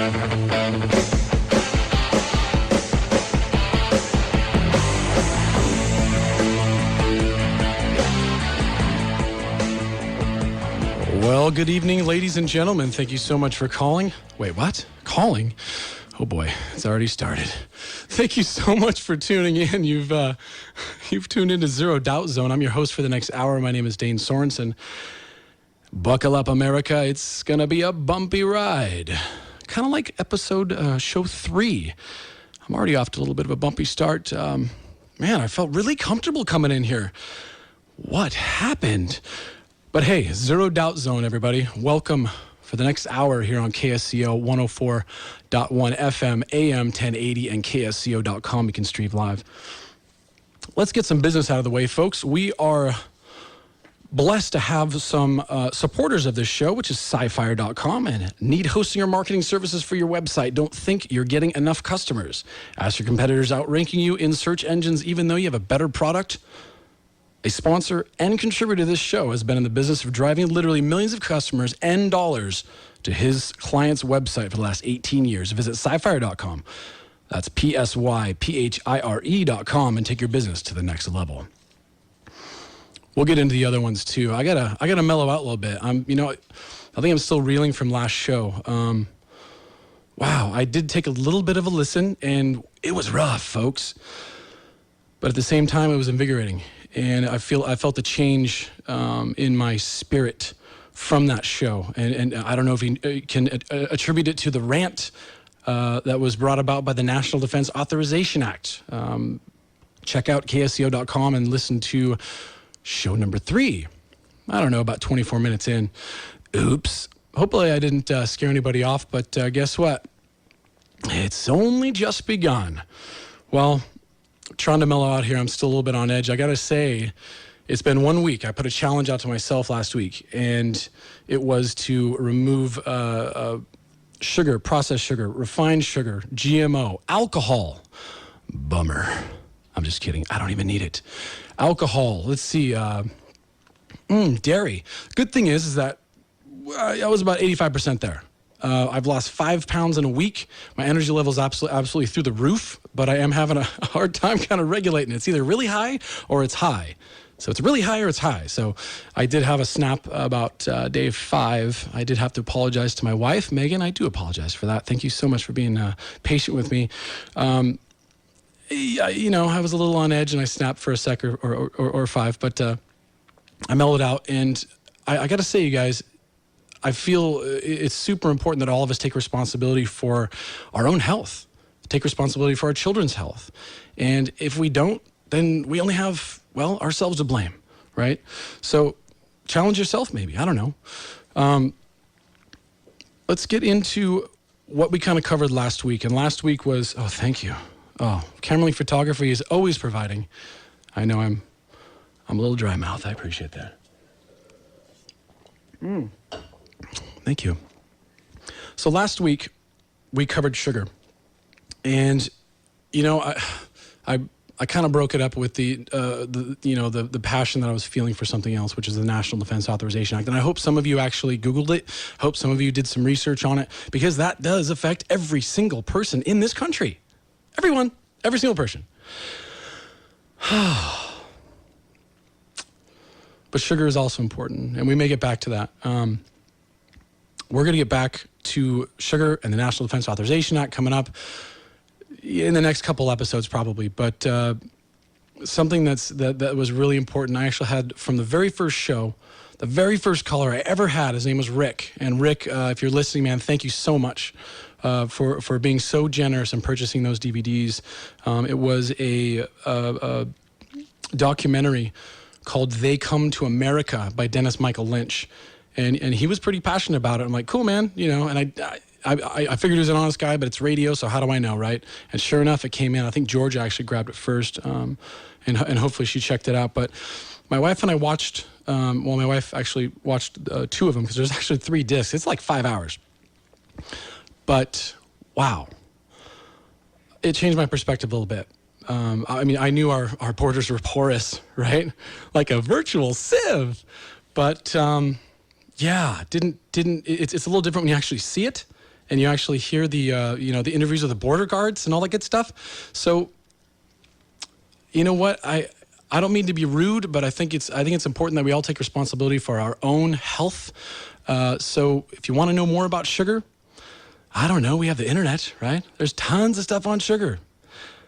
Well, good evening, ladies and gentlemen. Thank you so much for calling. Wait, what? Calling? Oh boy, it's already started. Thank you so much for tuning in. You've tuned into Zero Doubt Zone. I'm your host for the next hour. My name is Dane Sorenson. Buckle up, America. It's gonna be a bumpy ride. Kind of like show 3. I'm already off to a little bit of a bumpy start. Man, I felt really comfortable coming in here. What happened? But hey, Zero Doubt Zone, everybody. Welcome for the next hour here on KSCO 104.1 FM, AM 1080, and KSCO.com. You can stream live. Let's get some business out of the way, folks. We are blessed to have some supporters of this show, which is SciFire.com. And need hosting or marketing services for your website? Don't think you're getting enough customers. As your competitors outranking you in search engines, even though you have a better product? A sponsor and contributor to this show has been in the business of driving literally millions of customers and dollars to his client's website for the last 18 years. Visit SciFire.com. That's PSYPHIRE.com and take your business to the next level. We'll get into the other ones too. I gotta mellow out a little bit. I think I'm still reeling from last show. Wow, I did take a little bit of a listen, and it was rough, folks. But at the same time, it was invigorating. And I felt a change in my spirit from that show. And I don't know if you can attribute it to the rant that was brought about by the National Defense Authorization Act. Check out KSCO.com and listen to show number 3. I don't know, about 24 minutes in. Oops. Hopefully I didn't scare anybody off, but guess what? It's only just begun. Well, trying to mellow out here. I'm still a little bit on edge. I got to say, it's been 1 week. I put a challenge out to myself last week, and it was to remove sugar, processed sugar, refined sugar, GMO, alcohol. Bummer. I'm just kidding. I don't even need it. Alcohol. Let's see. Dairy. Good thing is that I was about 85% there. I've lost 5 pounds in a week. My energy level is absolutely through the roof, but I am having a hard time kind of regulating it. It's either really high or it's high. So it's really high or it's high. So I did have a snap about day 5. I did have to apologize to my wife, Megan. I do apologize for that. Thank you so much for being patient with me. I was a little on edge and I snapped for a sec or 5, but I mellowed out. And I got to say, you guys, I feel it's super important that all of us take responsibility for our own health, take responsibility for our children's health. And if we don't, then we only have, ourselves to blame, right? So challenge yourself maybe, I don't know. Let's get into what we kind of covered last week. And last week was, thank you. Cameraling Photography is always providing. I know I'm a little dry mouth. I appreciate that. Thank you. So last week we covered sugar, and I kind of broke it up with the passion that I was feeling for something else, which is the National Defense Authorization Act. And I hope some of you actually Googled it. Hope some of you did some research on it, because that does affect every single person in this country. Everyone, every single person. But sugar is also important, and we may get back to that. We're going to get back to sugar and the National Defense Authorization Act coming up in the next couple episodes probably. But something that was really important, I actually had from the very first show, the very first caller I ever had, his name was Rick. And Rick, if you're listening, man, thank you so much for being so generous and purchasing those DVDs. It was a documentary called They Come to America by Dennis Michael Lynch. And he was pretty passionate about it. I'm like, cool, man, and I figured he was an honest guy, but it's radio, so how do I know, right? And sure enough, it came in. I think Georgia actually grabbed it first, and hopefully she checked it out. But my wife and I watched, my wife actually watched 2 of them, because there's actually 3 discs. It's like 5 hours. But, wow. It changed my perspective a little bit. I knew our borders were porous, right? Like a virtual sieve. But, it's a little different when you actually see it and you actually hear the the interviews with the border guards and all that good stuff. So, you know what, I don't mean to be rude, but I think it's important that we all take responsibility for our own health. So if you want to know more about sugar, I don't know, we have the internet, right? There's tons of stuff on sugar.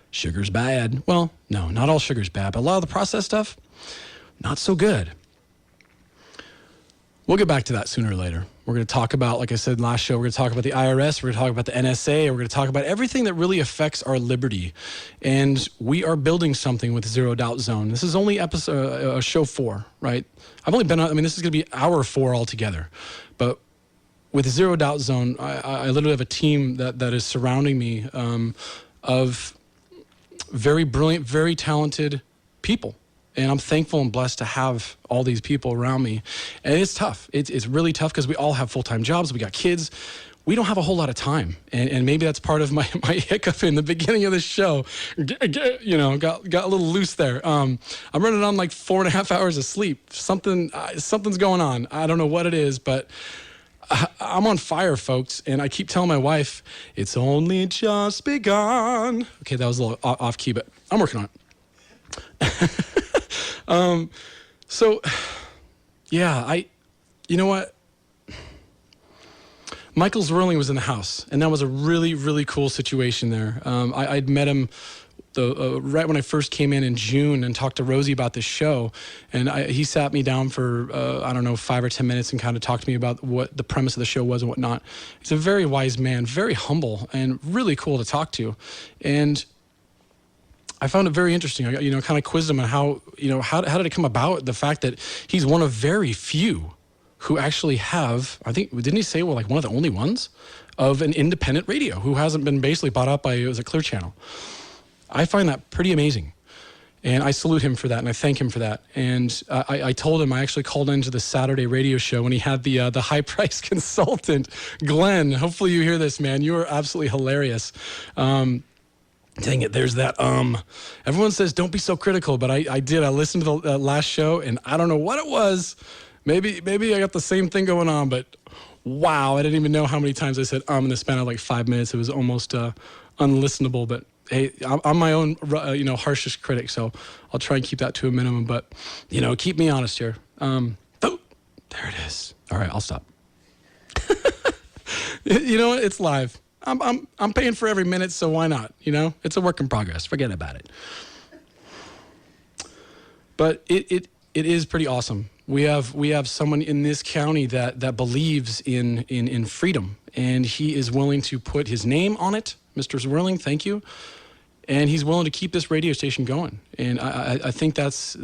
Sugar's bad. Well, no, not all sugar's bad, but a lot of the processed stuff, not so good. We'll get back to that sooner or later. We're going to talk about, like I said last show, we're going to talk about the IRS, we're going to talk about the NSA, we're going to talk about everything that really affects our liberty. And we are building something with Zero Doubt Zone. This is only show 4, right? I've only been on, this is going to be hour 4 altogether. But with Zero Doubt Zone, I literally have a team that is surrounding me of very brilliant, very talented people. And I'm thankful and blessed to have all these people around me. And it's tough. It's really tough because we all have full-time jobs. We got kids. We don't have a whole lot of time. And maybe that's part of my hiccup in the beginning of the show. Got a little loose there. I'm running on like 4.5 hours of sleep. Something's going on. I don't know what it is, but I'm on fire, folks. And I keep telling my wife, it's only just begun. Okay, that was a little off key, but I'm working on it. So, yeah, you know what? Michael Zwirling was in the house, and that was a really, really cool situation there. I'd met him right when I first came in June and talked to Rosie about this show, and he sat me down for, 5 or 10 minutes and kind of talked to me about what the premise of the show was and whatnot. He's a very wise man, very humble, and really cool to talk to. And I found it very interesting. I kind of quizzed him on how did it come about, the fact that he's one of very few who actually have, I think, didn't he say we're like one of the only ones of an independent radio who hasn't been basically bought up by, it was a Clear Channel. I find that pretty amazing. And I salute him for that, and I thank him for that. And I told him, I actually called into the Saturday radio show when he had the high-price consultant, Glenn. Hopefully you hear this, man. You are absolutely hilarious. Dang it, there's that, everyone says don't be so critical, but I did. I listened to the last show, and I don't know what it was. Maybe I got the same thing going on, but wow, I didn't even know how many times I said in the span of like 5 minutes. It was almost unlistenable, but hey, I'm my own, harshest critic, so I'll try and keep that to a minimum, but, keep me honest here. Oh, there it is. All right, I'll stop. You know what? It's live. I'm paying for every minute, so why not? It's a work in progress. Forget about it. But it is pretty awesome. We have someone in this county that believes in freedom, and he is willing to put his name on it. Mr. Zwirling, thank you. And he's willing to keep this radio station going. And I think that's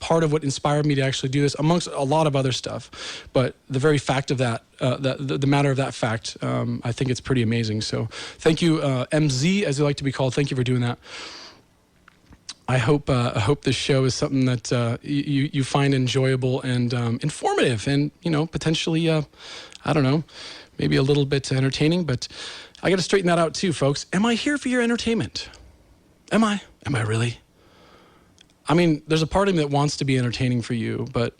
part of what inspired me to actually do this, amongst a lot of other stuff. But the very fact of that, the matter of that fact, I think it's pretty amazing. So thank you, MZ, as you like to be called. Thank you for doing that. I hope this show is something that you find enjoyable and informative and, potentially, maybe a little bit entertaining. But I got to straighten that out too, folks. Am I here for your entertainment? Am I really? There's a part of me that wants to be entertaining for you, but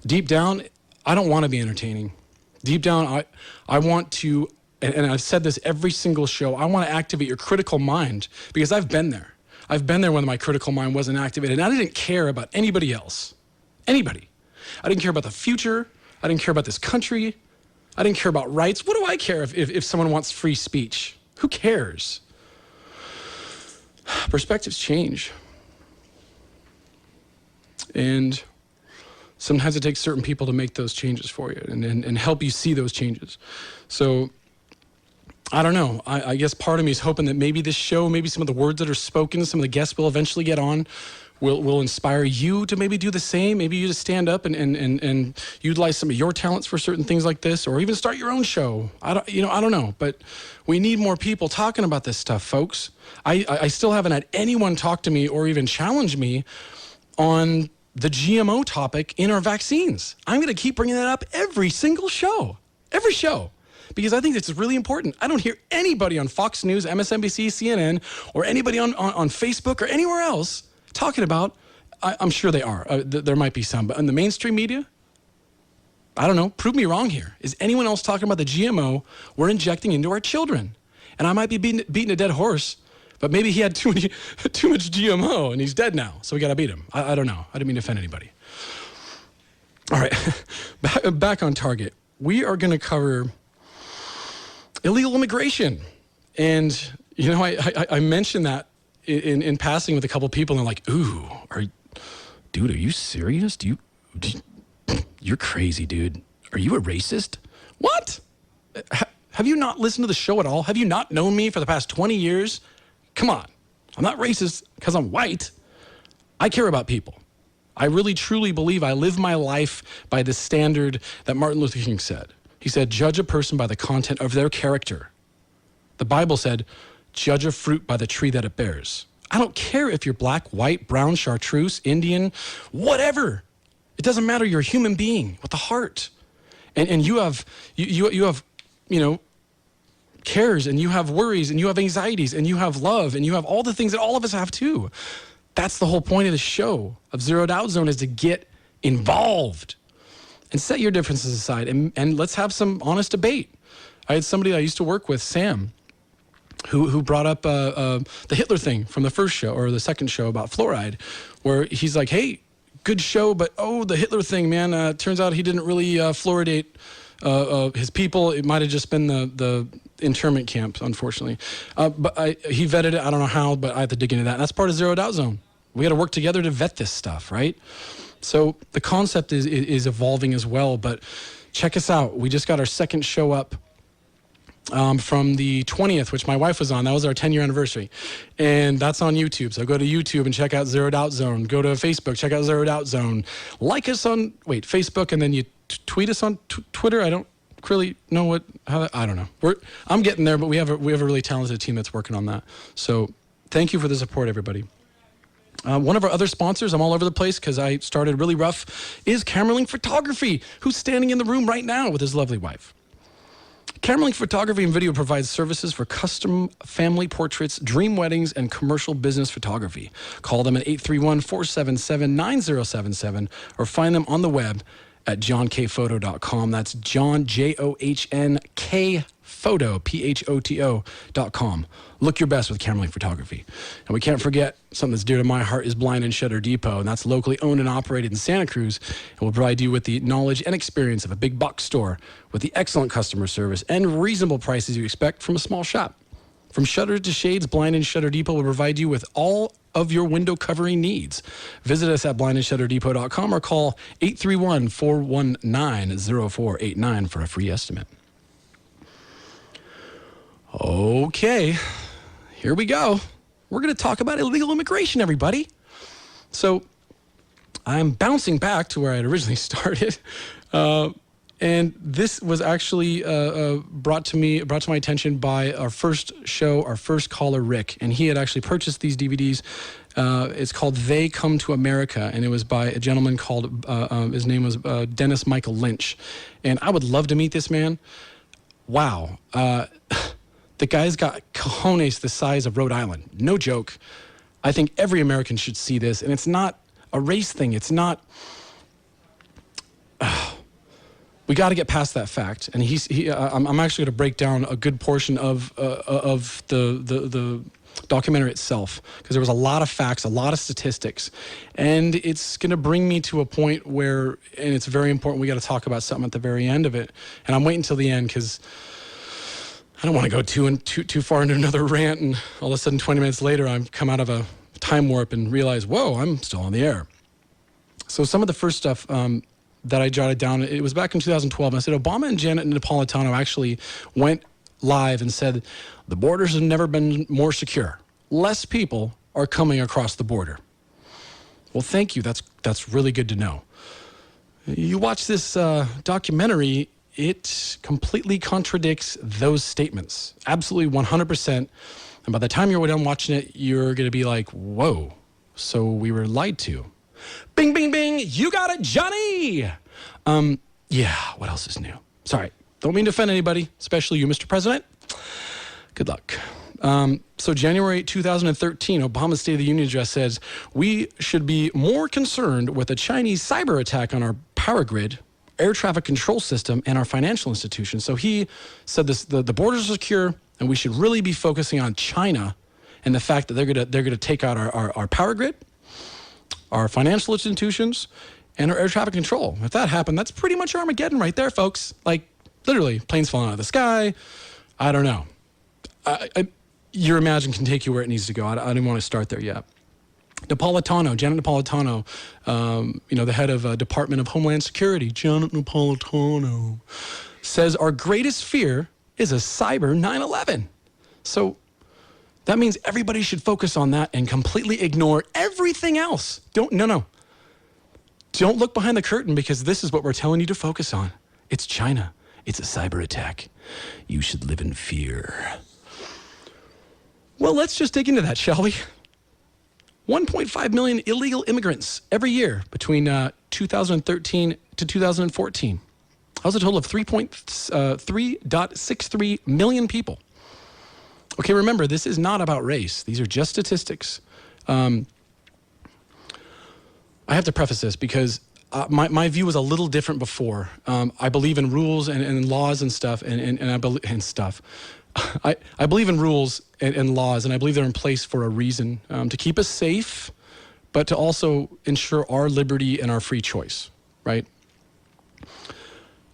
deep down, I don't want to be entertaining. Deep down, I want to, and I've said this every single show, I want to activate your critical mind, because I've been there. I've been there when my critical mind wasn't activated, and I didn't care about anybody else. Anybody. I didn't care about the future. I didn't care about this country. I didn't care about rights. What do I care if someone wants free speech? Who cares? Perspectives change. And sometimes it takes certain people to make those changes for you and help you see those changes. So, I don't know. I guess part of me is hoping that maybe this show, maybe some of the words that are spoken, some of the guests we'll eventually get on, will inspire you to maybe do the same. Maybe you just stand up and utilize some of your talents for certain things like this, or even start your own show. I don't know. But we need more people talking about this stuff, folks. I still haven't had anyone talk to me or even challenge me on the GMO topic in our vaccines. I'm going to keep bringing that up every single show. Every show. Because I think it's really important. I don't hear anybody on Fox News, MSNBC, CNN, or anybody on Facebook or anywhere else talking about, I'm sure they are. There might be some, but in the mainstream media, I don't know, prove me wrong here. Is anyone else talking about the GMO we're injecting into our children? And I might be beating a dead horse, but maybe he had too much GMO and he's dead now, so we got to beat him. I don't know. I didn't mean to offend anybody. All right, back on target. We are going to cover illegal immigration. And, you know, I mentioned that in passing with a couple of people, and they're like, ooh, dude, are you serious? You're crazy, dude. Are you a racist? What? Have you not listened to the show at all? Have you not known me for the past 20 years? Come on. I'm not racist because I'm white. I care about people. I really, truly believe I live my life by the standard that Martin Luther King said. He said, judge a person by the content of their character. The Bible said, judge a fruit by the tree that it bears. I don't care if you're black, white, brown, chartreuse, Indian, whatever. It doesn't matter. You're a human being with a heart. And you have, cares, and you have worries, and you have anxieties, and you have love, and you have all the things that all of us have too. That's the whole point of the show of Zero Doubt Zone, is to get involved and set your differences aside, and let's have some honest debate. I had somebody I used to work with, Sam, who brought up the Hitler thing from the first show or the second show about fluoride, where he's like, hey, good show, but the Hitler thing, man, turns out he didn't really fluoridate his people. It might have just been the internment camp, unfortunately. But he vetted it. I don't know how, but I have to dig into that. And that's part of Zero Doubt Zone. We got to work together to vet this stuff, right? So the concept is evolving as well. But check us out. We just got our second show up from the 20th, which my wife was on. That was our 10-year anniversary. And that's on YouTube. So go to YouTube and check out Zero Doubt Zone. Go to Facebook, check out Zero Doubt Zone. Like us on, Facebook, and then you tweet us on Twitter. I don't really know I don't know. I'm getting there, but we have a really talented team that's working on that. So thank you for the support, everybody. One of our other sponsors, I'm all over the place because I started really rough, is Camerling Photography, who's standing in the room right now with his lovely wife. Camerling Photography and Video provides services for custom family portraits, dream weddings, and commercial business photography. Call them at 831-477-9077 or find them on the web at johnkphoto.com. That's John, John Photo, Photo.com. Look your best with Camerling Photography. And we can't forget something that's dear to my heart is Blind and Shutter Depot, and that's locally owned and operated in Santa Cruz, and will provide you with the knowledge and experience of a big box store with the excellent customer service and reasonable prices you expect from a small shop. From shutters to shades, Blind and Shutter Depot will provide you with all of your window covering needs. Visit us at blindandshutterdepot.com or call 831-419-0489 for a free estimate. Okay, here we go. We're going to talk about illegal immigration, everybody. So I'm bouncing back to where I had originally started. And this was actually brought to my attention by our first show, our first caller, Rick. And he had actually purchased these DVDs. It's called They Come to America. And it was by a gentleman called, his name was Dennis Michael Lynch. And I would love to meet this man. Wow. The guy's got cojones the size of Rhode Island. No joke. I think every American should see this. And it's not a race thing. It's not... we got to get past that fact. And I'm actually going to break down a good portion of the documentary itself, because there was a lot of facts, a lot of statistics. And it's going to bring me to a point where, and it's very important, we got to talk about something at the very end of it. And I'm waiting till the end because I don't want to go too far into another rant, and all of a sudden 20 minutes later I'm come out of a time warp and realize, whoa, I'm still on the air. So some of the first stuff that I jotted down, it was back in 2012, and I said Obama and Janet Napolitano actually went live and said the borders have never been more secure. Less people are coming across the border. Well, thank you. That's really good to know. You watch this documentary, it completely contradicts those statements. Absolutely 100%. And by the time you're done watching it, you're going to be like, whoa, so we were lied to. Bing, bing, bing, you got it, Johnny! Yeah, what else is new? Sorry, don't mean to offend anybody, especially you, Mr. President. Good luck. So January 2013, Obama's State of the Union address says, we should be more concerned with a Chinese cyber attack on our power grid, air traffic control system, and our financial institutions. So he said the borders are secure, and we should really be focusing on China and the fact that they're gonna take out our power grid, our financial institutions, and our air traffic control. If that happened, that's pretty much Armageddon right there, folks. Like, literally, planes falling out of the sky. I don't know. Your imagine can take you where it needs to go. I don't want to start there yet. Janet Napolitano, the head of Department of Homeland Security, Janet Napolitano, says our greatest fear is a cyber 9/11. So that means everybody should focus on that and completely ignore everything else. Don't look behind the curtain, because this is what we're telling you to focus on. It's China. It's a cyber attack. You should live in fear. Well, let's just dig into that, shall we? 1.5 million illegal immigrants every year between 2013 to 2014. That was a total of 3.63 million people. Okay, remember, this is not about race. These are just statistics. I have to preface this because my view was a little different before. I believe in rules and laws and stuff, and I believe in stuff. I believe in rules and laws, and I believe they're in place for a reason, to keep us safe, but to also ensure our liberty and our free choice, right?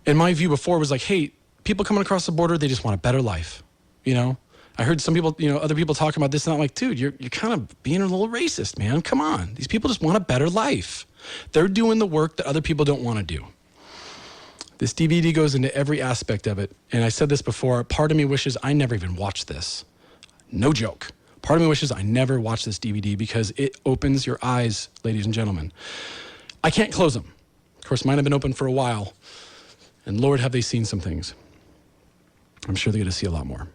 And my view before was like, hey, people coming across the border, they just want a better life, I heard some people, other people talking about this, and I'm like, dude, you're kind of being a little racist, man. Come on. These people just want a better life. They're doing the work that other people don't want to do. This DVD goes into every aspect of it. And I said this before, part of me wishes I never even watched this. No joke. Part of me wishes I never watched this DVD, because it opens your eyes, ladies and gentlemen. I can't close them. Of course, mine have been open for a while. And Lord, have they seen some things. I'm sure they're going to see a lot more.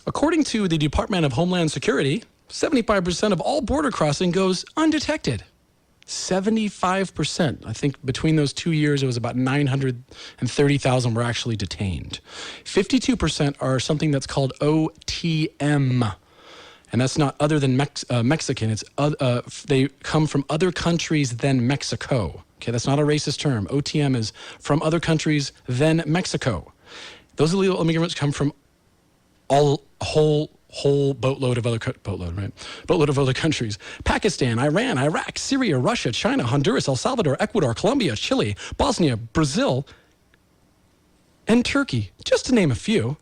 According to the Department of Homeland Security, 75% of all border crossing goes undetected. 75%. I think between those 2 years, it was about 930,000 were actually detained. 52% are something that's called OTM. And that's not other than Mexican. It's they come from other countries than Mexico. Okay, that's not a racist term. OTM is from other countries than Mexico. Those illegal immigrants come from whole boatload of other countries. Pakistan, Iran, Iraq, Syria, Russia, China, Honduras, El Salvador, Ecuador, Colombia, Chile, Bosnia, Brazil, and Turkey, just to name a few.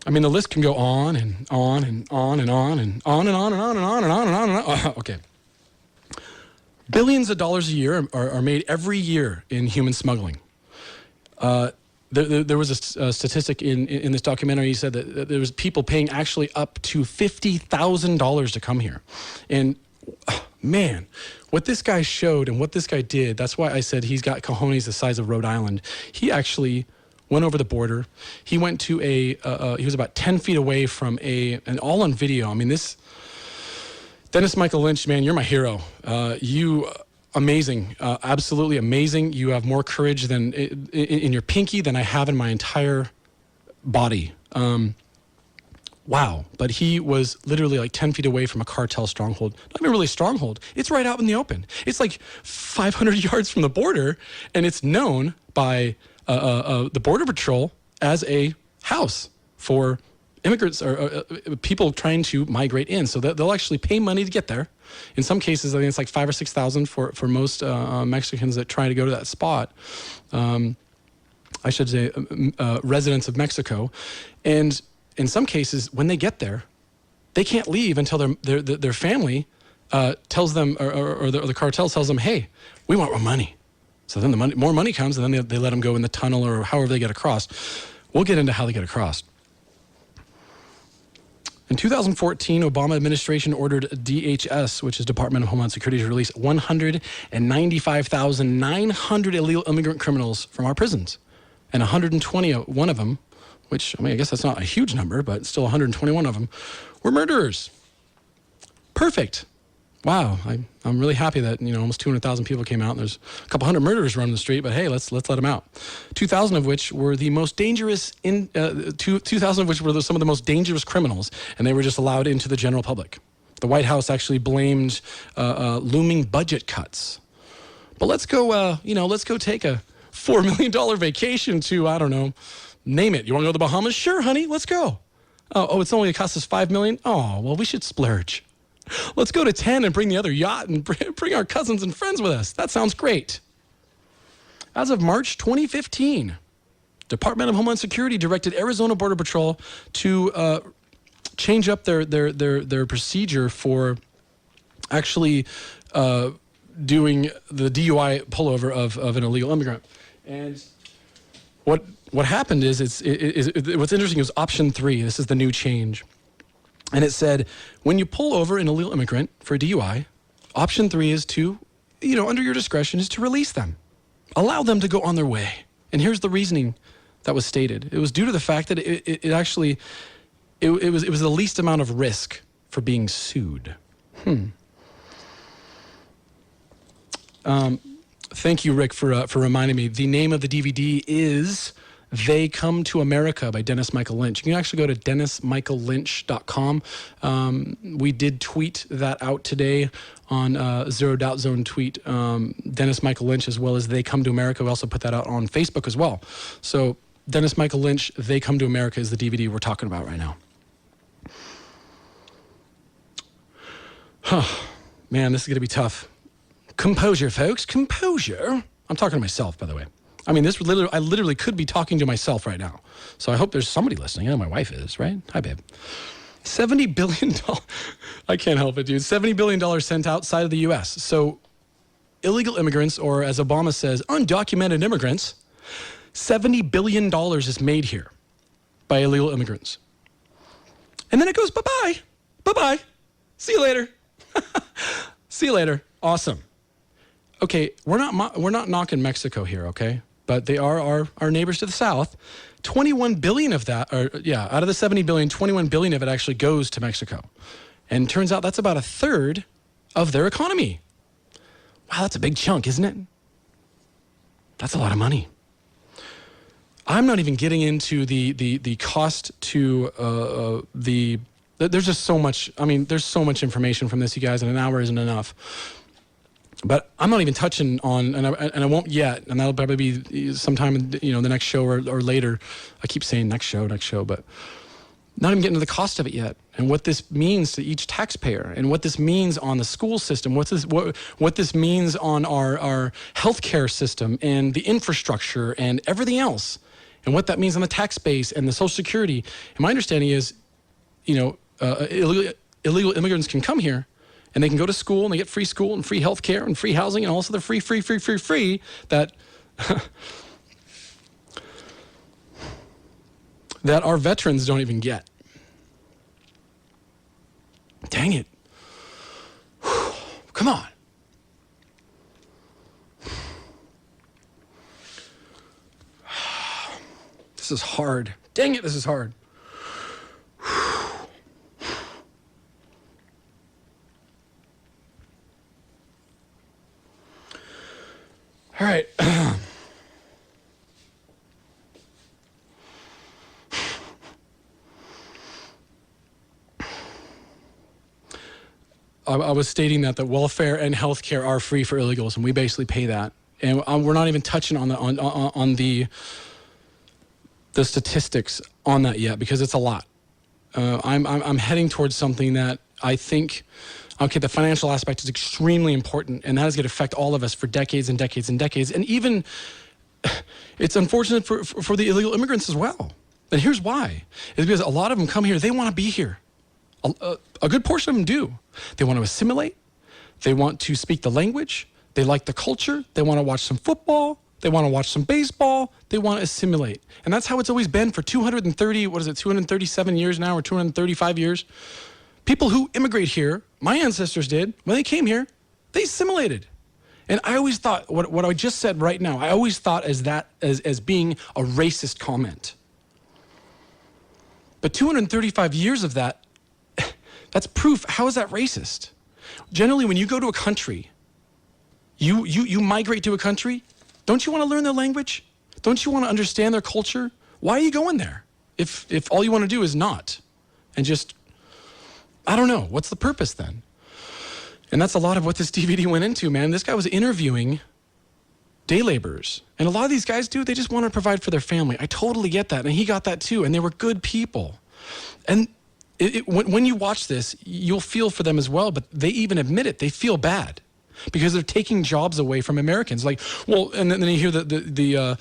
I mean, the list can go on and on and on and on and on and on and on and on and on and on and on. Okay. Billions of dollars a year are made every year in human smuggling. There was a statistic in this documentary. He said that there was people paying actually up to $50,000 to come here. And man, what this guy showed and what this guy did, that's why I said he's got cojones the size of Rhode Island. He actually went over the border. He went to he was about 10 feet away from and all on video. I mean, Dennis Michael Lynch, man, you're my hero. Amazing, absolutely amazing. You have more courage in your pinky than I have in my entire body. Wow, but he was literally like 10 feet away from a cartel stronghold. Not even really a stronghold. It's right out in the open. It's like 500 yards from the border, and it's known by the Border Patrol as a house for immigrants or people trying to migrate in. So they'll actually pay money to get there. In some cases, I think it's like $5,000 or $6,000 for most Mexicans that try to go to that spot. I should say residents of Mexico. And in some cases, when they get there, they can't leave until their family tells them, or the cartel tells them, hey, we want more money. So then more money comes, and then they let them go in the tunnel or however they get across. We'll get into how they get across. In 2014, Obama administration ordered DHS, which is Department of Homeland Security, to release 195,900 illegal immigrant criminals from our prisons. And 121 of them, which, I mean, I guess that's not a huge number, but still 121 of them, were murderers. Perfect. Wow, I'm really happy that, almost 200,000 people came out, and there's a couple hundred murderers running the street, but hey, let's let them out. 2,000 of which were the most dangerous, 2,000 of which were some of the most dangerous criminals, and they were just allowed into the general public. The White House actually blamed looming budget cuts. But let's go, let's go take a $4 million vacation to, I don't know, name it. You want to go to the Bahamas? Sure, honey, let's go. Oh, it's only cost us $5 million? Oh, well, we should splurge. Let's go to 10 and bring the other yacht and bring our cousins and friends with us. That sounds great. As of March 2015, Department of Homeland Security directed Arizona Border Patrol to change up their procedure for actually doing the DUI pullover of an illegal immigrant. And what happened is what's interesting is option 3. This is the new change. And it said, when you pull over an illegal immigrant for a DUI, option 3 is to, under your discretion, is to release them. Allow them to go on their way. And here's the reasoning that was stated. It was due to the fact that it was the least amount of risk for being sued. Thank you, Rick, for reminding me. The name of the DVD is They Come to America by Dennis Michael Lynch. You can actually go to dennismichaellynch.com. We did tweet that out today on Zero Doubt Zone tweet. Dennis Michael Lynch, as well as They Come to America. We also put that out on Facebook as well. So Dennis Michael Lynch, They Come to America is the DVD we're talking about right now. Man, this is going to be tough. Composure, folks. Composure. I'm talking to myself, by the way. I mean, I literally could be talking to myself right now. So I hope there's somebody listening. I know my wife is, right? Hi, babe. $70 billion. I can't help it, dude. $70 billion sent outside of the U.S. So illegal immigrants, or as Obama says, undocumented immigrants, $70 billion is made here by illegal immigrants. And then it goes, bye-bye. Bye-bye. See you later. See you later. Awesome. Okay, we're not knocking Mexico here, okay? But they are our neighbors to the south. 21 billion of that, out of the 70 billion, 21 billion of it actually goes to Mexico. And turns out that's about a third of their economy. Wow, that's a big chunk, isn't it? That's a lot of money. I'm not even getting into the cost to there's just so much, there's so much information from this, you guys, and an hour isn't enough. But I'm not even touching on, and I won't yet, and that'll probably be sometime in the next show or later. I keep saying next show, but not even getting to the cost of it yet, and what this means to each taxpayer, and what this means on the school system, what this means on our healthcare system, and the infrastructure, and everything else, and what that means on the tax base and the Social Security. And my understanding is, illegal immigrants can come here, and they can go to school, and they get free school and free health care and free housing, and also the free that that our veterans don't even get. Dang it. Come on. This is hard. Dang it, this is hard. All right. I was stating that the welfare and health care are free for illegals, and we basically pay that. And we're not even touching on the statistics on that yet, because it's a lot. I'm heading towards something that I think. Okay, the financial aspect is extremely important, and that is going to affect all of us for decades and decades and decades. And even, it's unfortunate for the illegal immigrants as well. And here's why. It's because a lot of them come here, they want to be here. A good portion of them do. They want to assimilate. They want to speak the language. They like the culture. They want to watch some football. They want to watch some baseball. They want to assimilate. And that's how it's always been for 237 years now, or 235 years. People who immigrate here, my ancestors did, when they came here, they assimilated. And I always thought, what I just said right now, I always thought as being a racist comment. But 235 years of that, that's proof. How is that racist? Generally, when you go to a country, you migrate to a country, don't you want to learn their language? Don't you want to understand their culture? Why are you going there if all you want to do is not? And just, I don't know. What's the purpose then? And that's a lot of what this DVD went into, man. This guy was interviewing day laborers. And a lot of these guys, dude, they just want to provide for their family. I totally get that. And he got that too. And they were good people. And when you watch this, you'll feel for them as well. But they even admit it. They feel bad because they're taking jobs away from Americans. Like, well, and then you hear the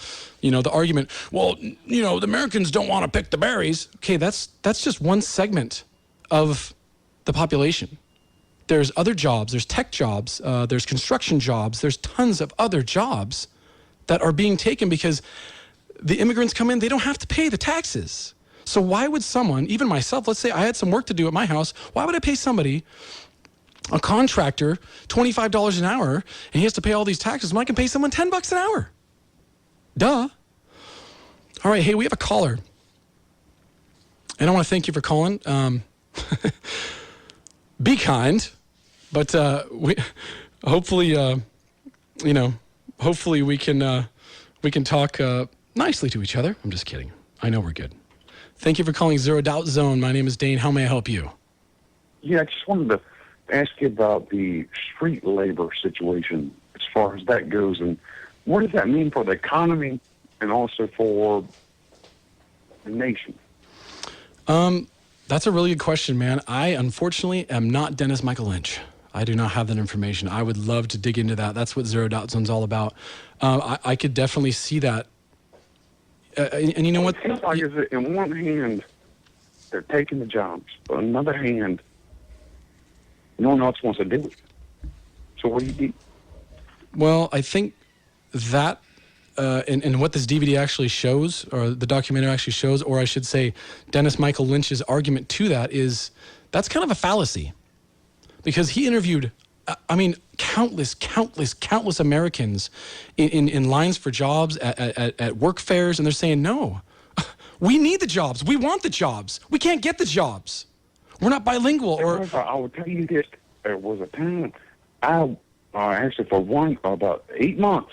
argument, well, the Americans don't want to pick the berries. Okay, that's just one segment of the population. There's other jobs, there's tech jobs, there's construction jobs, there's tons of other jobs that are being taken because the immigrants come in, they don't have to pay the taxes. So why would someone, even myself, let's say I had some work to do at my house, why would I pay somebody, a contractor, $25 an hour, and he has to pay all these taxes when I can pay someone $10 an hour? Duh. All right, hey, we have a caller. And I want to thank you for calling. Be kind, but hopefully we can talk nicely to each other. I'm just kidding. I know we're good. Thank you for calling Zero Doubt Zone. My name is Dane. How may I help you? Yeah, I just wanted to ask you about the street labor situation as far as that goes, and what does that mean for the economy and also for the nation? That's a really good question, man. I, unfortunately, am not Dennis Michael Lynch. I do not have that information. I would love to dig into that. That's what Zero Doubt Zone's all about. I could definitely see that. And you know what? It seems like in one hand, they're taking the jobs. But on the other hand, no one else wants to do it. So what do you do? Well, I think that and what this DVD actually shows, or the documentary actually shows, or I should say Dennis Michael Lynch's argument to that is that's kind of a fallacy. Because he interviewed, countless Americans in lines for jobs at work fairs, and they're saying, no, we need the jobs. We want the jobs. We can't get the jobs. We're not bilingual. I will tell you this. There was a time actually for about 8 months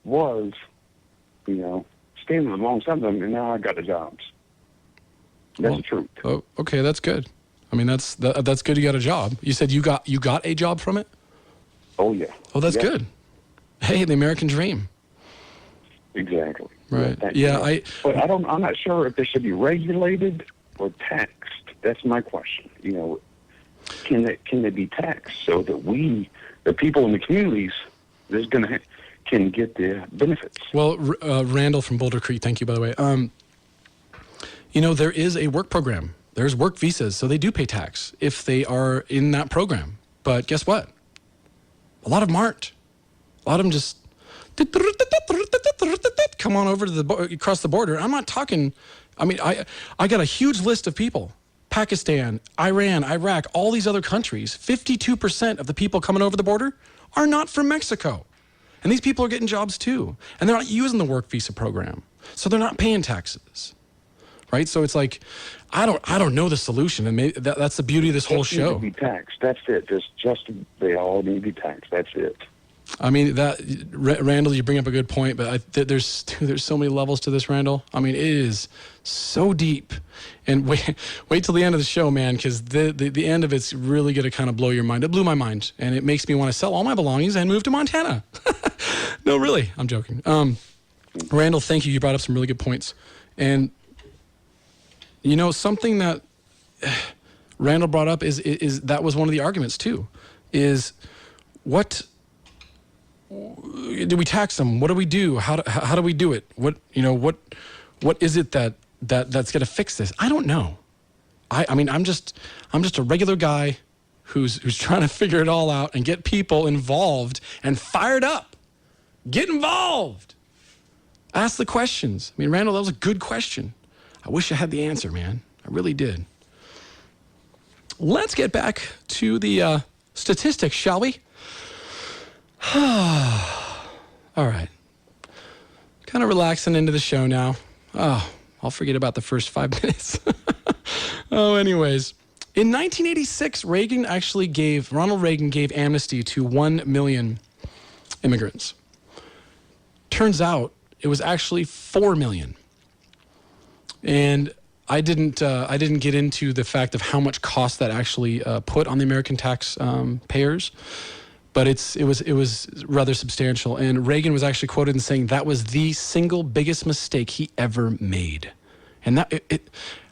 was, standing alongside them, and now I got the jobs. That's the truth. Oh, okay, that's good. I mean, that's good. You got a job. You said you got a job from it? Oh yeah. Oh, that's good. Hey, the American dream. Exactly. Right. Yeah. But I'm not sure if they should be regulated or taxed. That's my question. Can they be taxed so that the people in the communities, can get the benefits? Well, Randall from Boulder Creek, thank you, by the way. There is a work program. There's work visas, so they do pay tax if they are in that program. But guess what? A lot of them aren't. A lot of them just come on over to across the border. I'm not talking. I got a huge list of people. Pakistan, Iran, Iraq, all these other countries. 52% of the people coming over the border are not from Mexico. And these people are getting jobs too. And they're not using the work visa program. So they're not paying taxes. Right? So it's like, I don't know the solution. And maybe that's the beauty of this whole show. They need to be taxed. That's it. They all need to be taxed. That's it. I mean, Randall, you bring up a good point, but there's so many levels to this, Randall. I mean, it is so deep. And wait till the end of the show, man, because the end of it's really going to kind of blow your mind. It blew my mind, and it makes me want to sell all my belongings and move to Montana. No, really, I'm joking. Randall, thank you. You brought up some really good points. And, something that Randall brought up is that was one of the arguments, too, is what do we tax them? What do we do? How do we do it? What is it that's going to fix this? I don't know. I mean, I'm just a regular guy who's trying to figure it all out and get people involved and fired up. Get involved. Ask the questions. I mean, Randall, that was a good question. I wish I had the answer, man. I really did. Let's get back to the statistics, shall we? All right. Kind of relaxing into the show now. Oh, I'll forget about the first 5 minutes. Anyways. In 1986, Ronald Reagan gave amnesty to 1 million immigrants. Turns out it was actually 4 million. And I didn't get into the fact of how much cost that actually put on the American tax payers. but it was rather substantial. And Reagan was actually quoted in saying that was the single biggest mistake he ever made. And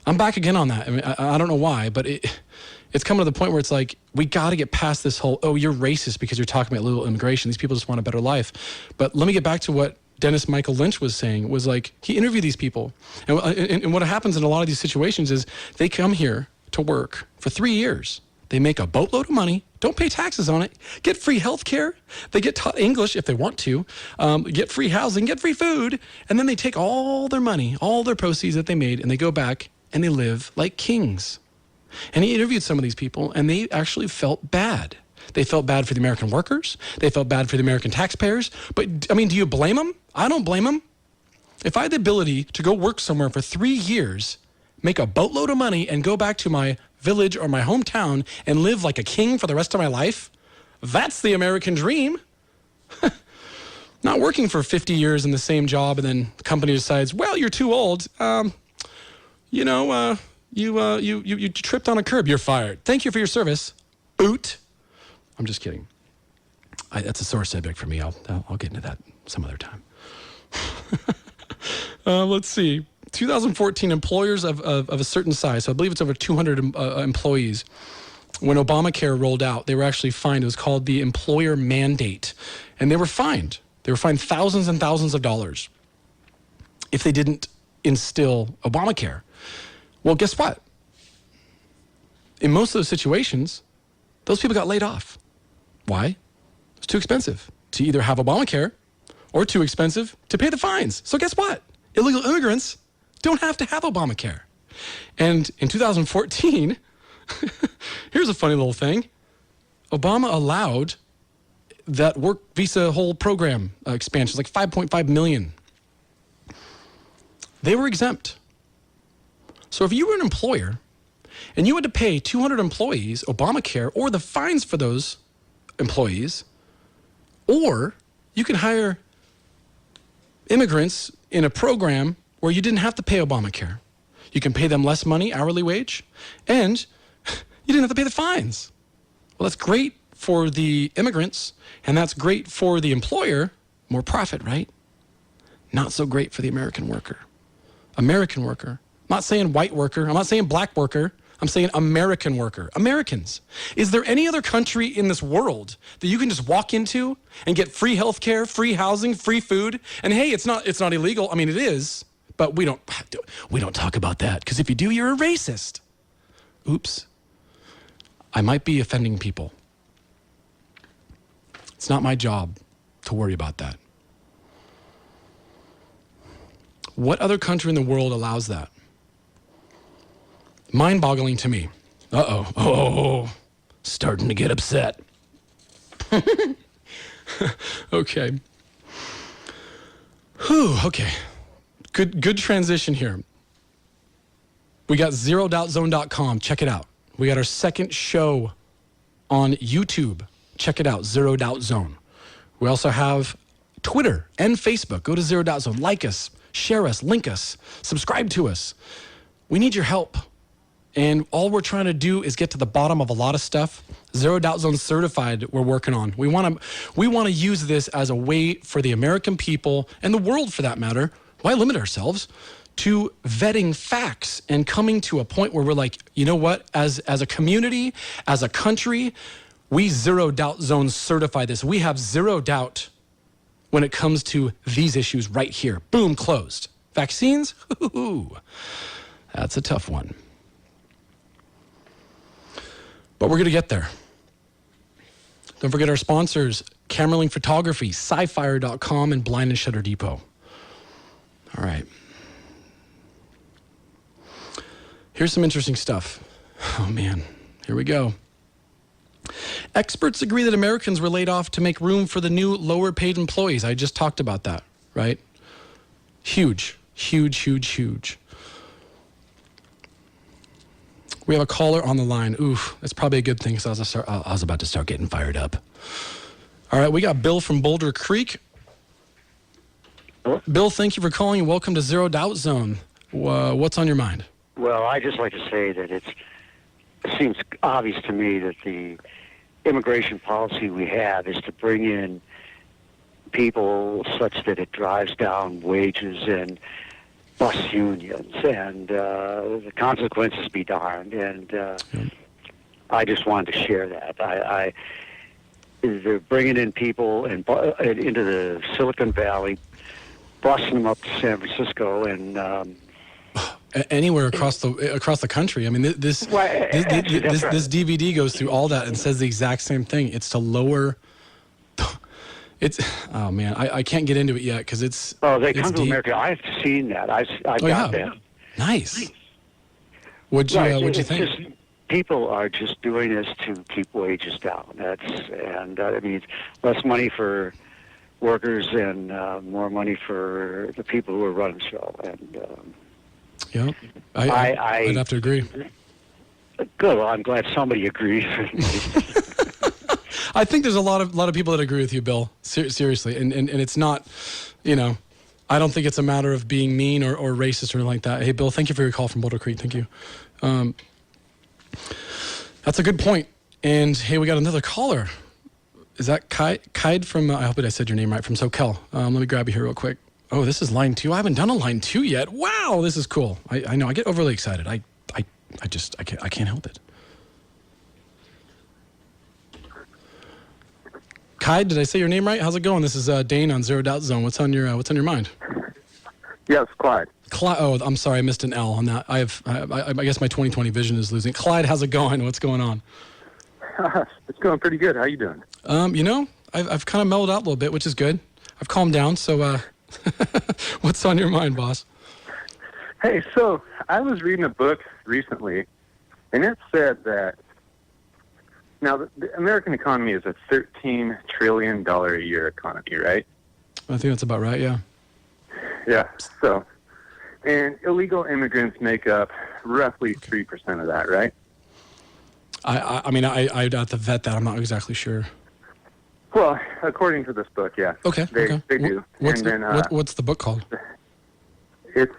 I'm back again on that. I mean, I don't know why, but it's coming to the point where it's like, we got to get past this whole, oh, you're racist because you're talking about illegal immigration. These people just want a better life. But let me get back to what Dennis Michael Lynch was saying, was like, he interviewed these people. And what happens in a lot of these situations is they come here to work for 3 years. They make a boatload of money, don't pay taxes on it, get free health care, they get taught English if they want to, get free housing, get free food, and then they take all their money, all their proceeds that they made, and they go back and they live like kings. And he interviewed some of these people, and they actually felt bad. They felt bad for the American workers. They felt bad for the American taxpayers. But, I mean, do you blame them? I don't blame them. If I had the ability to go work somewhere for 3 years, make a boatload of money, and go back to my village or my hometown and live like a king for the rest of my life, that's the American dream. Not working for 50 years in the same job, and then the company decides, well, you're too old. You tripped on a curb. You're fired. Thank you for your service. Boot. I'm just kidding. That's a sore subject for me. I'll get into that some other time. Let's see. 2014, employers of a certain size, so I believe it's over 200 employees, when Obamacare rolled out, they were actually fined. It was called the employer mandate. And they were fined. They were fined thousands and thousands of dollars if they didn't instill Obamacare. Well, guess what? In most of those situations, those people got laid off. Why? It's too expensive to either have Obamacare or too expensive to pay the fines. So guess what? Illegal immigrants don't have to have Obamacare. And in 2014, here's a funny little thing. Obama allowed that work visa whole program expansion, like 5.5 million. They were exempt. So if you were an employer and you had to pay 200 employees Obamacare or the fines for those employees, or you can hire immigrants in a program where you didn't have to pay Obamacare. You can pay them less money, hourly wage, and you didn't have to pay the fines. Well, that's great for the immigrants, and that's great for the employer. More profit, right? Not so great for the American worker. American worker. I'm not saying white worker. I'm not saying black worker. I'm saying American worker. Americans. Is there any other country in this world that you can just walk into and get free health care, free housing, free food? And hey, it's not illegal. I mean, it is, but we don't talk about that, because if you do, you're a racist. Oops. I might be offending people. It's not my job to worry about that. What other country in the world allows that? Mind-boggling to me. Oh, starting to get upset. Okay. Whew, okay. Good transition here. We got ZeroDoubtZone.com. Check it out. We got our second show on YouTube. Check it out, Zero Doubt Zone. We also have Twitter and Facebook. Go to Zero Doubt Zone. Like us, share us, link us, subscribe to us. We need your help. And all we're trying to do is get to the bottom of a lot of stuff. Zero Doubt Zone Certified we're working on. We want to use this as a way for the American people, and the world for that matter, why limit ourselves, to vetting facts and coming to a point where we're like, you know what, as a community, as a country, we Zero Doubt Zone certify this. We have zero doubt when it comes to these issues right here. Boom, closed. Vaccines? Ooh, that's a tough one. But we're going to get there. Don't forget our sponsors, Camerling Photography, SciFire.com, and Blind and Shutter Depot. All right. Here's some interesting stuff. Oh, man. Here we go. Experts agree that Americans were laid off to make room for the new lower-paid employees. I just talked about that, right? Huge, huge, huge, huge. We have a caller on the line. Oof, that's probably a good thing, because I was about to start getting fired up. All right, we got Bill from Boulder Creek. Hello? Bill, thank you for calling, and welcome to Zero Doubt Zone. What's on your mind? Well, I just like to say that it seems obvious to me that the immigration policy we have is to bring in people such that it drives down wages and bus unions, and the consequences be darned. And I just wanted to share that. They're bringing in people and into the Silicon Valley, busing them up to San Francisco, and anywhere across the country. I mean, this DVD goes through all that and says the exact same thing. It's to lower. Oh man, I can't get into it yet because it's. Oh, they come to America. I've seen that. I've got that. Nice. What'd you think? Just, people are just doing this to keep wages down. I mean, less money for workers and more money for the people who are running the show. And I'd have to agree. Good. Well, I'm glad somebody agrees with me. I think there's a lot of people that agree with you, Bill. Seriously, and it's not, I don't think it's a matter of being mean or racist or anything like that. Hey, Bill, thank you for your call from Boulder Creek. Thank you. That's a good point. And hey, we got another caller. Is that Kaid from? I hope that I said your name right, from SoCal. Let me grab you here real quick. Oh, this is line 2. I haven't done a line 2 yet. Wow, this is cool. I know. I get overly excited. I can't help it. Kai, did I say your name right? How's it going? This is Dane on Zero Doubt Zone. What's on your mind? Yes, Clyde. Oh, I'm sorry, I missed an L on that. I guess my 20/20 vision is losing. Clyde, how's it going? What's going on? It's going pretty good. How you doing? I've kind of mellowed out a little bit, which is good. I've calmed down. So, what's on your mind, boss? Hey, so I was reading a book recently, and it said that now the American economy is a $13 trillion a year economy, right? I think that's about right. Yeah. Yeah. So, and illegal immigrants make up roughly 3% of that, right? I mean, I'd have to vet that. I'm not exactly sure. Well, according to this book, yeah. Okay. They do. What's the book called? It's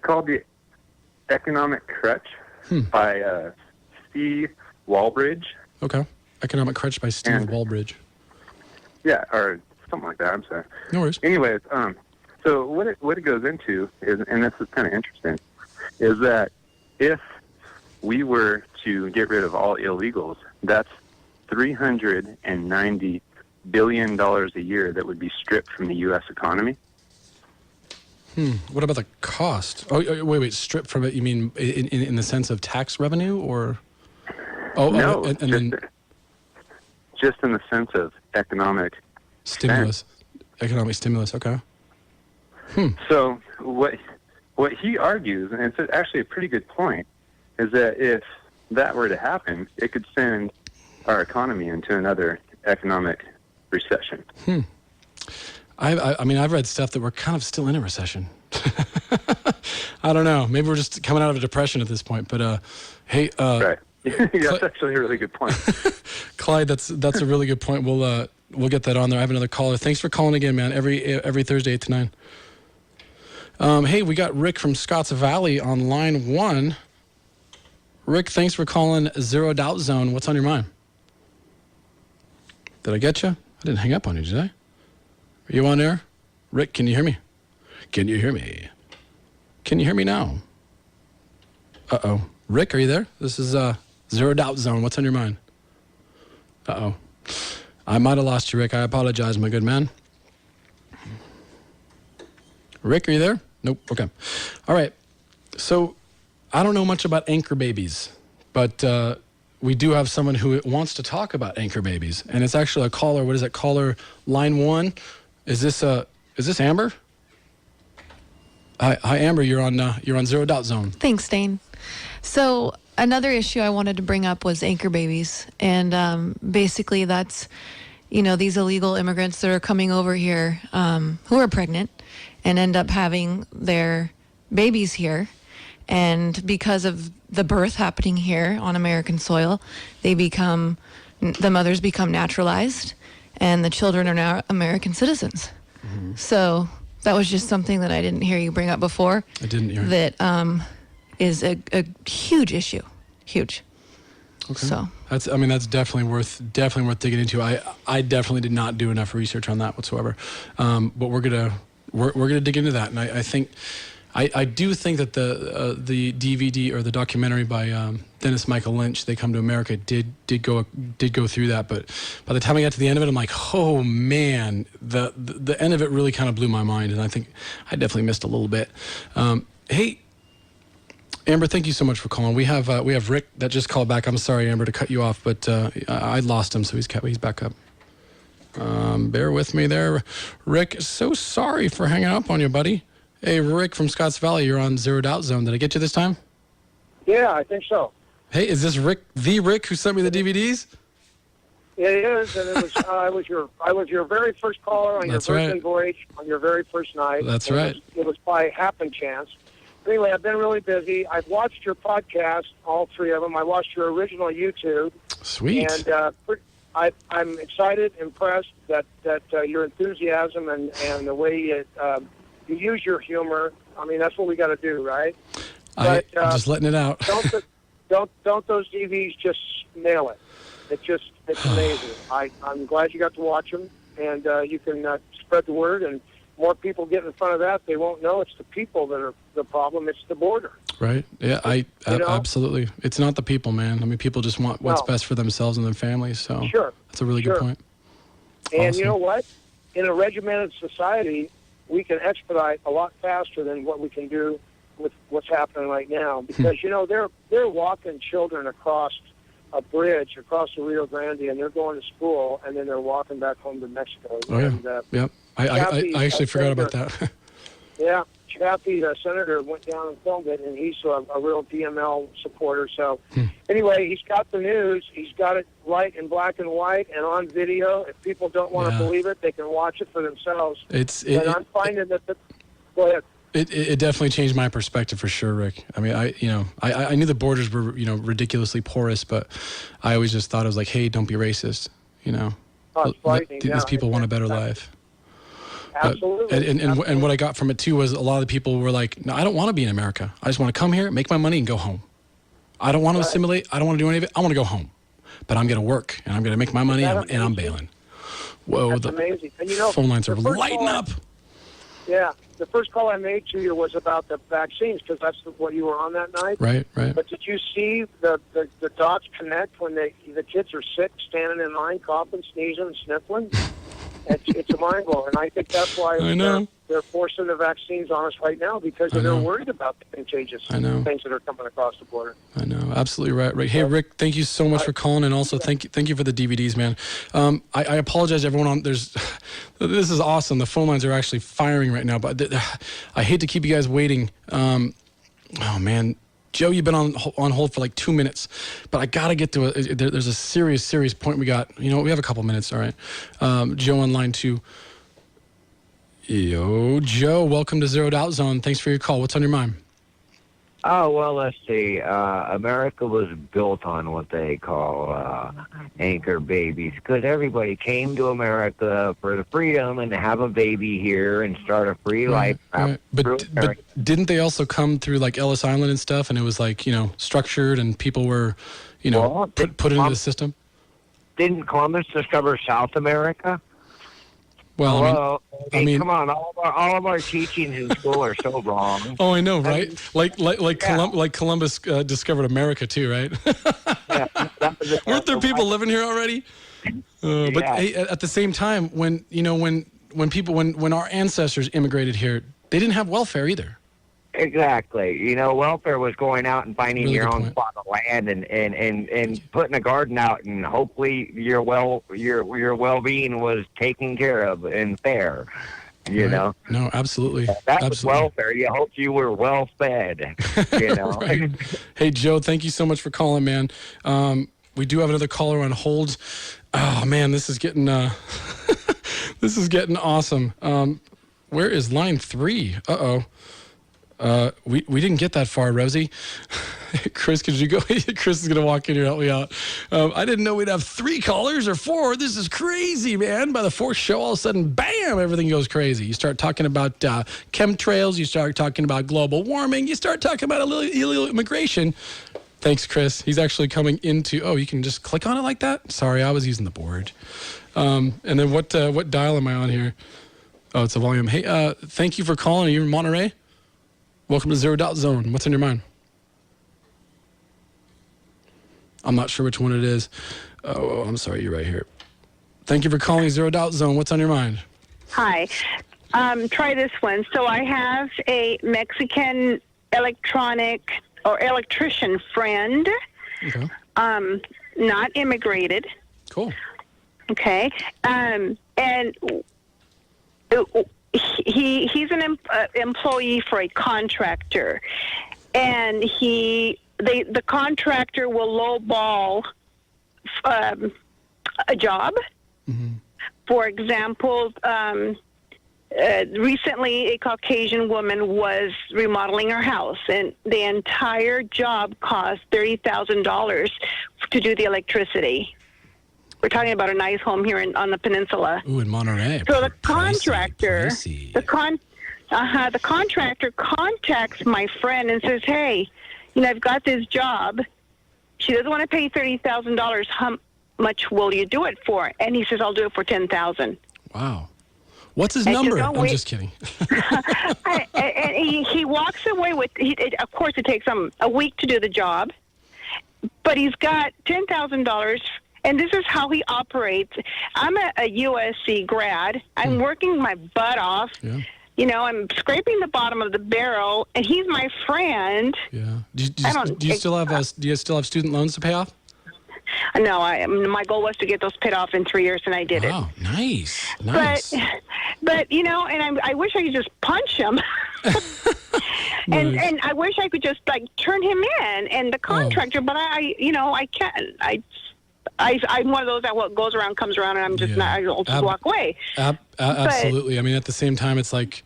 called The Economic Crutch by Steve Walbridge. Okay. Economic Crutch by Steve Walbridge. Yeah, or something like that. I'm sorry. No worries. Anyways, so what it goes into is, and this is kind of interesting, is that if we were to get rid of all illegals, that's $390 billion a year that would be stripped from the U.S. economy. What about the cost? Oh, wait, stripped from it? You mean in the sense of tax revenue, or? No, then just in the sense of economic stimulus. Economic stimulus. Okay. So what he argues, and it's actually a pretty good point, is that if that were to happen, it could send our economy into another economic recession. I mean, I've read stuff that we're kind of still in a recession. I don't know. Maybe we're just coming out of a depression at this point. But hey, right. Yeah, that's actually a really good point. Clyde, that's a really good point. We'll get that on there. I have another caller. Thanks for calling again, man. Every Thursday 8 to 9. Hey, we got Rick from Scotts Valley on line 1. Rick, thanks for calling Zero Doubt Zone. What's on your mind? Did I get you? I didn't hang up on you, did I? Are you on there? Rick, can you hear me? Can you hear me? Can you hear me now? Uh-oh. Rick, are you there? This is Zero Doubt Zone. What's on your mind? Uh-oh. I might have lost you, Rick. I apologize, my good man. Rick, are you there? Nope. Okay. All right. So I don't know much about anchor babies, but we do have someone who wants to talk about anchor babies, and it's actually a caller. What is it? Caller line 1. Is this Amber? Hi, Amber. You're on Zero Doubt Zone. Thanks, Dane. So another issue I wanted to bring up was anchor babies, and basically that's, these illegal immigrants that are coming over here who are pregnant and end up having their babies here. And because of the birth happening here on American soil, the mothers become naturalized, and the children are now American citizens. Mm-hmm. So that was just something that I didn't hear you bring up before. I didn't hear that is a huge issue. Huge. Okay. So That's definitely worth digging into. I definitely did not do enough research on that whatsoever. But we're gonna dig into that, and I do think that the DVD or the documentary by Dennis Michael Lynch, They Come to America, did go through that. But by the time I got to the end of it, I'm like, oh man, the end of it really kind of blew my mind, and I think I definitely missed a little bit. Hey, Amber, thank you so much for calling. We have Rick that just called back. I'm sorry, Amber, to cut you off, but I lost him, so he's back up. Bear with me there, Rick. So sorry for hanging up on you, buddy. Hey, Rick from Scotts Valley, you're on Zero Doubt Zone. Did I get you this time? Yeah, I think so. Hey, is this Rick who sent me the DVDs? It is, and it was I was your very first caller on That's your right. birthday voyage on your very first night. That's And right. It was by happen chance. Anyway, I've been really busy. I've watched your podcast, all three of them. I watched your original YouTube. Sweet. And I'm excited, impressed that your enthusiasm and the way you use your humor. I mean, that's what we got to do, right? I'm just letting it out. Don't those DVs just nail it? It's amazing. I'm glad you got to watch them, and you can spread the word, and more people get in front of that. They won't know it's the people that are the problem. It's the border. Right. Yeah, absolutely. It's not the people, man. I mean, people just want what's best for themselves and their families. So Sure. That's a really good point. And Awesome. you know what? In a regimented society, we can expedite a lot faster than what we can do with what's happening right now. Because they're walking children across a bridge across the Rio Grande, and they're going to school, and then they're walking back home to Mexico. Oh yeah. And, Yep. I actually forgot about that. Yeah, Chappie, the senator, went down and filmed it, and he's a real DML supporter. So, anyway, he's got the news. He's got it right in black and white and on video. If people don't want to believe it, they can watch it for themselves. I'm finding that. Go ahead. It definitely changed my perspective for sure, Rick. I mean, I knew the borders were ridiculously porous, but I always just thought it was like, hey, don't be racist. It's frightening. These people want a better life. Absolutely. And what I got from it too was a lot of the people were like, no, I don't want to be in America. I just want to come here, make my money, and go home. I don't want to assimilate. I don't want to do any of it. I want to go home. But I'm going to work, and I'm going to make my money, and I'm bailing. Whoa, That's amazing. And phone lines are lighting up. Yeah. The first call I made to you was about the vaccines, because that's what you were on that night. Right. But did you see the dots connect when the kids are sick, standing in line, coughing, sneezing, and sniffling? It's a mind blow, and I think that's why they're forcing the vaccines on us right now, because they're worried about the contagious things that are coming across the border. I know, absolutely right. Hey, Rick, thank you so much for calling, and also thank you for the DVDs, man. I apologize, everyone. This is awesome. The phone lines are actually firing right now, but I hate to keep you guys waiting. Oh man. Joe, you've been on hold for like 2 minutes, but I got to get to it. There's a serious point we got. We have a couple minutes, all right. Joe on line 2. Yo, Joe, welcome to Zero Doubt Zone. Thanks for your call. What's on your mind? Oh, well, let's see. America was built on what they call anchor babies, because everybody came to America for the freedom and to have a baby here and start a free life. Right. But didn't they also come through like Ellis Island and stuff, and it was like, structured, and people were, put into the system? Didn't Columbus discover South America? Well, I mean, come on! All of our teachings in school are so wrong. Oh, I know, right? Like Columbus discovered America too, right? Weren't there people living here already? But hey, at the same time, when our ancestors immigrated here, they didn't have welfare either. Exactly. Welfare was going out and finding your own plot of land and putting a garden out, and hopefully your well-being was taken care of and fair. No, absolutely. That was welfare. You hoped you were well fed. Right. Hey, Joe, thank you so much for calling, man. We do have another caller on hold. Oh man, this is getting this is getting awesome. Where is line 3? We didn't get that far, Rosie. Chris, could you go? Chris is going to walk in here and help me out. I didn't know we'd have 3 callers or 4. This is crazy, man. By the 4th show, all of a sudden, bam, everything goes crazy. You start talking about chemtrails. You start talking about global warming. You start talking about illegal immigration. Thanks, Chris. He's actually coming into. Oh, you can just click on it like that. Sorry, I was using the board. And then what dial am I on here? Oh, it's a volume. Hey, thank you for calling. Are you in Monterey? Welcome to Zero Doubt Zone. What's on your mind? I'm not sure which one it is. Oh, I'm sorry. You're right here. Thank you for calling Zero Doubt Zone. What's on your mind? Hi. Try this one. So I have a Mexican electrician friend, Okay. not immigrated. Cool. Okay. And he's an employee for a contractor, and the contractor will lowball a job. Mm-hmm. For example, recently a Caucasian woman was remodeling her house, and the entire job cost $30,000 to do the electricity. We're talking about a nice home here on the peninsula. Ooh, in Monterey. So the contractor, Pricey. the contractor contacts my friend and says, "Hey, I've got this job. She doesn't want to pay $30,000. How much will you do it for?" And he says, "I'll do it for $10,000." Wow. What's his And number? no, I'm wait. just kidding. And he walks away with. Of course, it takes him a week to do the job, but he's got $10,000. And this is how he operates. I'm a USC grad. I'm working my butt off. Yeah. I'm scraping the bottom of the barrel, and he's my friend. Yeah. Do you still have student loans to pay off? No, my goal was to get those paid off in 3 years, and I did it. Wow, nice. Nice. But and I wish I could just punch him. And I wish I could just turn him in and the contractor, but I can't. I'm one of those that what goes around comes around, and I'm just not. I'll just walk away. Absolutely. I mean, at the same time, it's like,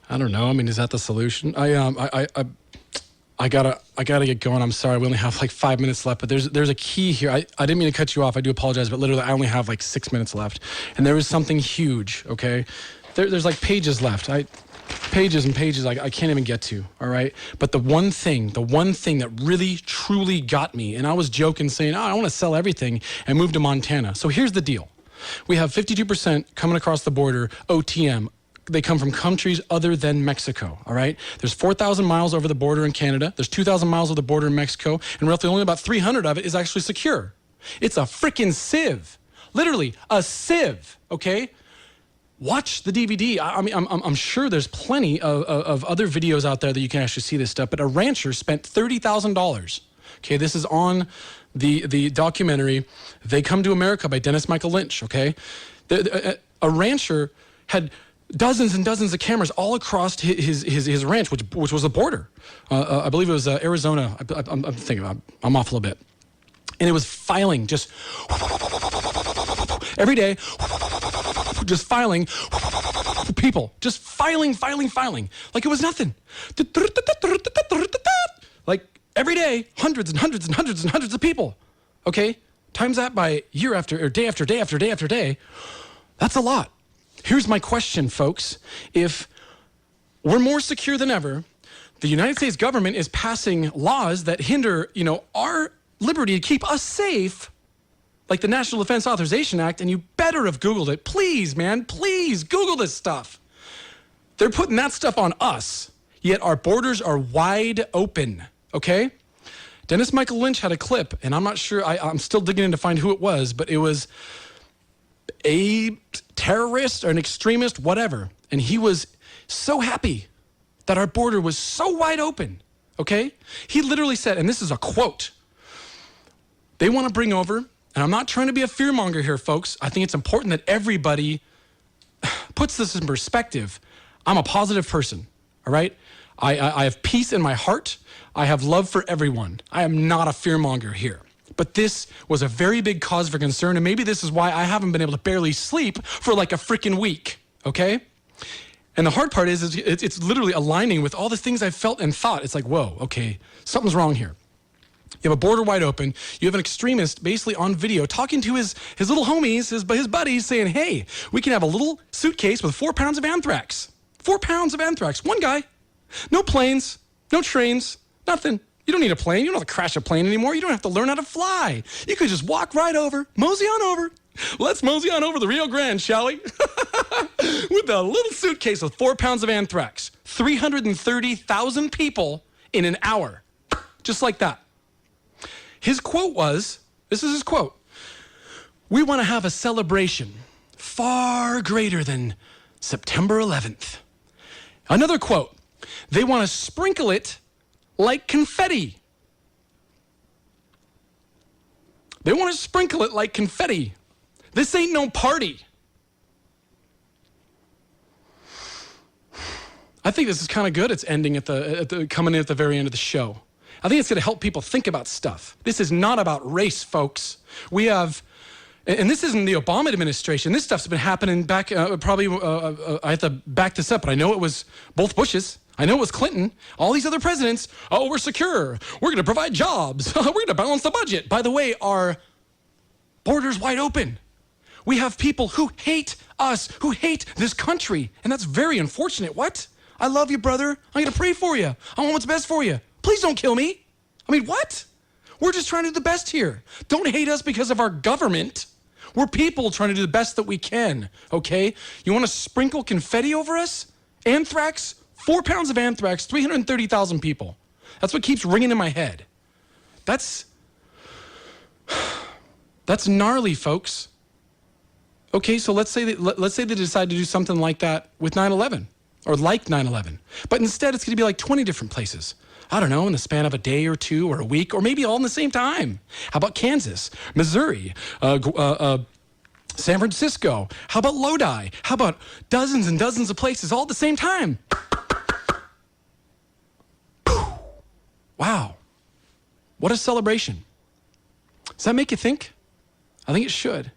I don't know. I mean, is that the solution? I gotta get going. I'm sorry. We only have 5 minutes left, but there's a key here. I didn't mean to cut you off. I do apologize, but literally I only have 6 minutes left, and there is something huge. Okay, there's pages left. Pages and pages I can't even get to, all right? But the one thing that really, truly got me, and I was joking saying, I want to sell everything and move to Montana. So here's the deal. We have 52% coming across the border, OTM. They come from countries other than Mexico, all right? There's 4,000 miles over the border in Canada. There's 2,000 miles over the border in Mexico, and roughly only about 300 of it is actually secure. It's a freaking sieve. Literally, a sieve, okay? Watch the DVD. I mean, I'm sure there's plenty of other videos out there that you can actually see this stuff, but a rancher spent $30,000. Okay, this is on the documentary They Come to America by Dennis Michael Lynch, okay? A rancher had dozens and dozens of cameras all across his ranch, which was the border. I believe it was Arizona. I'm thinking, I'm off a little bit. And it was filing just every day, just filing people, just filing. Like it was nothing. Like every day, hundreds and hundreds and hundreds and hundreds of people. Okay? Times that by year after, or day after day after day after day. That's a lot. Here's my question, folks. If we're more secure than ever, the United States government is passing laws that hinder, our liberty to keep us safe, like the National Defense Authorization Act, and you better have Googled it. Please, man, please Google this stuff. They're putting that stuff on us, yet our borders are wide open, okay? Dennis Michael Lynch had a clip, and I'm not sure, I'm still digging in to find who it was, but it was a terrorist or an extremist, whatever, and he was so happy that our border was so wide open, okay? He literally said, and this is a quote, they want to bring over, and I'm not trying to be a fearmonger here, folks. I think it's important that everybody puts this in perspective. I'm a positive person, all right? I have peace in my heart. I have love for everyone. I am not a fearmonger here. But this was a very big cause for concern, and maybe this is why I haven't been able to barely sleep for like a freaking week, okay? And the hard part is it's literally aligning with all the things I felt and thought. It's like, whoa, okay, something's wrong here. You have a border wide open. You have an extremist basically on video talking to his little homies, his buddies, saying, hey, we can have a little suitcase with 4 pounds of anthrax. 4 pounds of anthrax. One guy. No planes, no trains, nothing. You don't need a plane. You don't have to crash a plane anymore. You don't have to learn how to fly. You could just walk right over, mosey on over. Let's mosey on over the Rio Grande, shall we? With a little suitcase with 4 pounds of anthrax. 330,000 people in an hour. Just like that. His quote was, this is his quote, "We want to have a celebration far greater than September 11th. Another quote, "They want to sprinkle it like confetti." They want to sprinkle it like confetti. This ain't no party. I think this is kind of good. It's ending coming in at the very end of the show. I think it's going to help people think about stuff. This is not about race, folks. We have, and this isn't the Obama administration. This stuff's been happening back, I have to back this up, but I know it was both Bushes. I know it was Clinton. All these other presidents, oh, we're secure. We're going to provide jobs. We're going to balance the budget. By the way, our border's wide open. We have people who hate us, who hate this country, and that's very unfortunate. What? I love you, brother. I'm going to pray for you. I want what's best for you. Please don't kill me. I mean, what? We're just trying to do the best here. Don't hate us because of our government. We're people trying to do the best that we can, okay? You want to sprinkle confetti over us? Anthrax? 4 pounds of anthrax, 330,000 people. That's what keeps ringing in my head. That's gnarly, folks. Okay, so let's say they decide to do something like that with 9/11, or like 9/11. But instead, it's going to be like 20 different places. I don't know, in the span of a day or two or a week, or maybe all in the same time. How about Kansas, Missouri, San Francisco? How about Lodi? How about dozens and dozens of places all at the same time? Wow. What a celebration. Does that make you think? I think it should.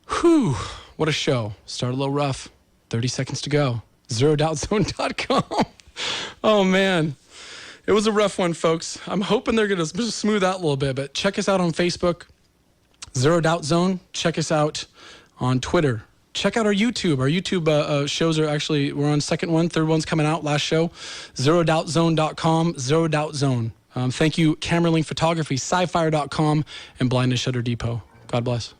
Whew. What a show. Started a little rough. 30 seconds to go. ZeroDoubtZone.com. Oh, man. It was a rough one, folks. I'm hoping they're going to smooth out a little bit, but check us out on Facebook, Zero Doubt Zone. Check us out on Twitter. Check out our YouTube. Our YouTube shows are actually, we're on second one, third one's coming out, last show. ZeroDoubtZone.com, Zero Doubt Zone. Thank you, Cameraling Photography, SciFire.com, and Blind and Shutter Depot. God bless.